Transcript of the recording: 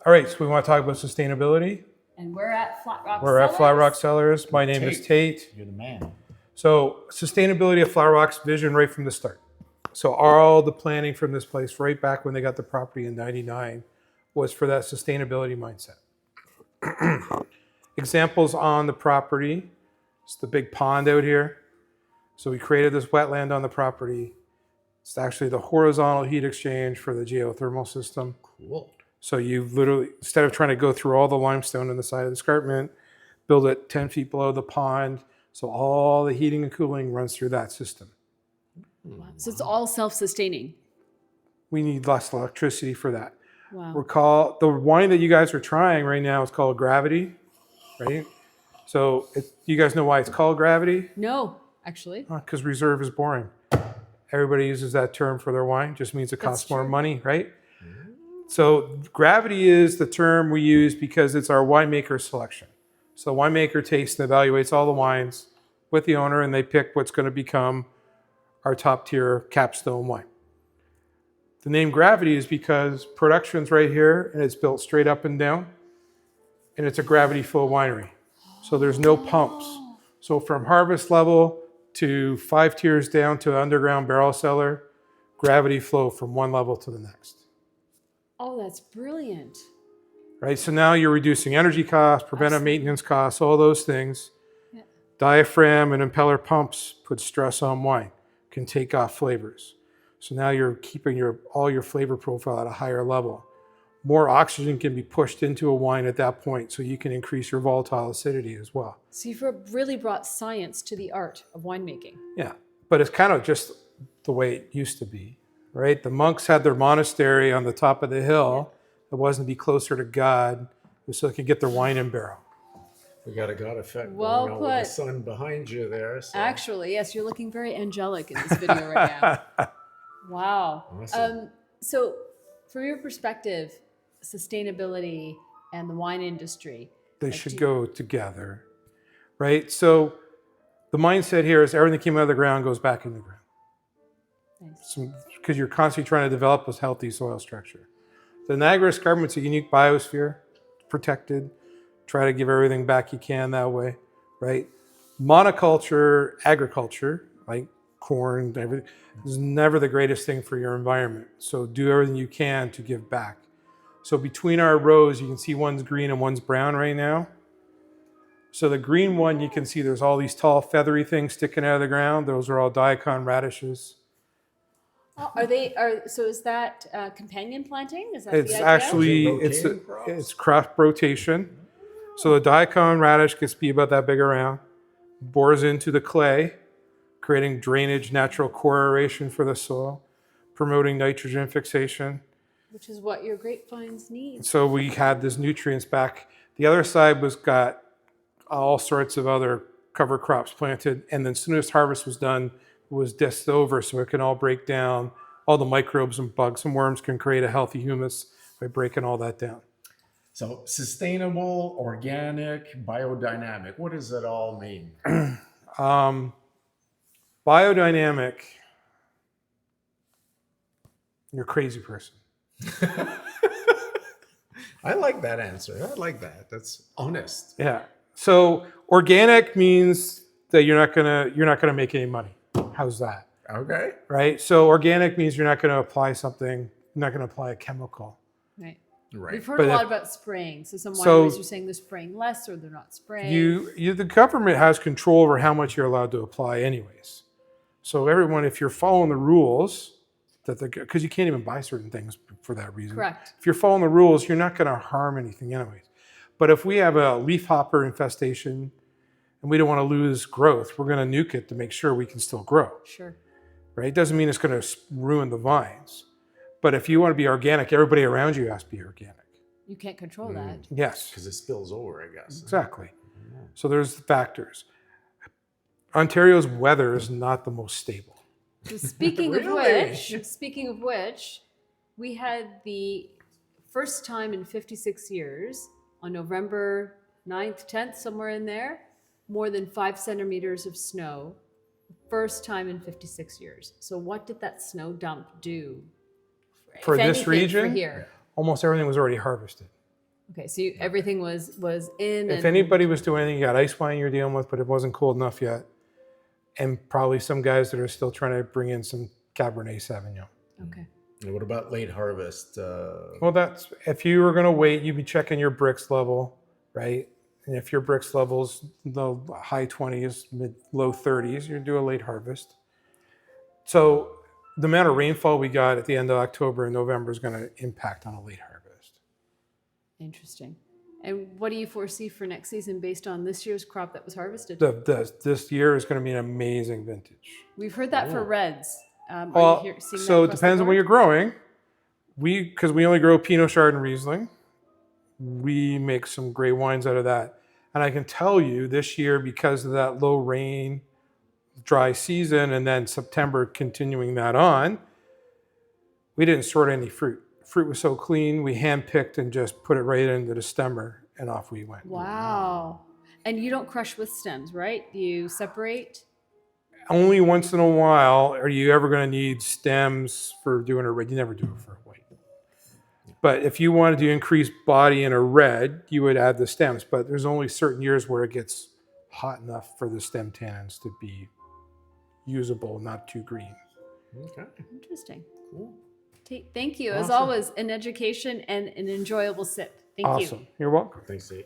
All right, so we want to talk about sustainability. And we're at Flat Rock We're Cellars. at Flat Rock Cellars. My name is Tate. You're the man. So sustainability of Flat Rock's vision right from the start. So all the planning from this place right back when they got the property in 99 was for that sustainability mindset. Examples on the property. It's the big pond out here. So we created this wetland on the property. It's actually the horizontal heat exchange for the geothermal system. Cool. So you literally, instead of trying to go through all the limestone in the side of the escarpment, build it 10 feet below the pond. So all the heating and cooling runs through that system. Wow. So it's all self-sustaining. We need less electricity for that. Wow. The wine that you guys are trying right now is called Gravity, right? So you guys know why it's called Gravity? No, actually. Because reserve is boring. Everybody uses that term for their wine. Just means it costs more money, right? So Gravity is the term we use because it's our winemaker selection. So the winemaker tastes and evaluates all the wines with the owner, and they pick what's going to become our top tier capstone wine. The name Gravity is because production's right here, and it's built straight up and down, and it's a gravity flow winery. So there's no pumps. So from harvest level to 5 tiers down to underground barrel cellar, gravity flow from one level to the next. Oh, that's brilliant. Right, so now you're reducing energy costs, preventive maintenance costs, all those things. Yeah. Diaphragm and impeller pumps put stress on wine, can take off flavors. So now you're keeping all your flavor profile at a higher level. More oxygen can be pushed into a wine at that point, so you can increase your volatile acidity as well. So you've really brought science to the art of winemaking. Yeah, but it's kind of just the way it used to be, right? The monks had their monastery on the top of the hill. It wasn't to be closer to God, it was so they could get their wine in barrel. We got a God effect Well going on put. with the sun behind you there. So. Actually, yes, you're looking very angelic in this video right now. Wow. Awesome. So from your perspective, sustainability and the wine industry. They should go together, right? So the mindset here is everything that came out of the ground goes back in the ground. Nice. Because you're constantly trying to develop this healthy soil structure. The Niagara Escarpment's a unique biosphere, protected. Try to give everything back you can that way, right? Monoculture agriculture, like corn, everything, is never the greatest thing for your environment. So do everything you can to give back. So between our rows, you can see one's green and one's brown right now. So the green one, you can see there's all these tall feathery things sticking out of the ground. Those are all daikon radishes. So is that companion planting? Is that It's the idea? actually, Is it it's rotating crops? crop rotation. So the daikon radish gets to be about that big around, bores into the clay, creating drainage, natural core aeration for the soil, promoting nitrogen fixation. Which is what your grapevines need. So we had these nutrients back. The other side was got all sorts of other cover crops planted. And then as soon as harvest was done, it was disked over so it can all break down. All the microbes and bugs and worms can create a healthy humus by breaking all that down. So sustainable, organic, biodynamic. What does it all mean? Biodynamic, you're a crazy person. I like that answer. I like that. That's honest. Yeah. So organic means that you're not gonna make any money. How's that? Okay. Right. So organic means you're not gonna apply something. You're not gonna apply a chemical. Right. Right. We've heard a lot about spraying. So some wineries are saying they're spraying less or they're not spraying. The government has control over how much you're allowed to apply, anyways. So everyone, if you're following the rules, because you can't even buy certain things for that reason. Correct. If you're following the rules, you're not going to harm anything anyways. But if we have a leafhopper infestation and we don't want to lose growth, we're going to nuke it to make sure we can still grow. Sure. Right? It doesn't mean it's going to ruin the vines. But if you want to be organic, everybody around you has to be organic. You can't control that. Yes. Because it spills over, I guess. Exactly. So there's factors. Ontario's weather is not the most stable. So speaking of which, we had the first time in 56 years on November 9th, 10th, somewhere in there, more than 5 centimeters of snow. First time in 56 years. So what did that snow dump do? For if this anything, region, for here? almost everything was already harvested. Okay, so everything was in. If anybody was doing anything, you got ice wine you're dealing with, but it wasn't cold enough yet. And probably some guys that are still trying to bring in some Cabernet Sauvignon. Okay. And what about late harvest? Well, that's if you were going to wait, you'd be checking your bricks level, right? And if your bricks level's the high 20s, low 30s, you do a late harvest. So the amount of rainfall we got at the end of October and November is going to impact on a late harvest. Interesting. And what do you foresee for next season based on this year's crop that was harvested? This year is going to be an amazing vintage. We've heard that for reds. Well, so it depends on what you're growing. Because we only grow Pinot, Chardonnay, and Riesling. We make some great wines out of that. And I can tell you this year, because of that low rain, dry season, and then September continuing that on, we didn't sort any fruit. Fruit was so clean, we handpicked and just put it right into the stemmer, and off we went. Wow. And you don't crush with stems, right? You separate? Only once in a while are you ever going to need stems for doing a red. You never do it for a white. But if you wanted to increase body in a red, you would add the stems. But there's only certain years where it gets hot enough for the stem tannins to be usable, not too green. Okay. Interesting. Cool. Tate, thank you. As Awesome. always, an education and an enjoyable sip. Thank you. Awesome. You're welcome. Thanks, Tate.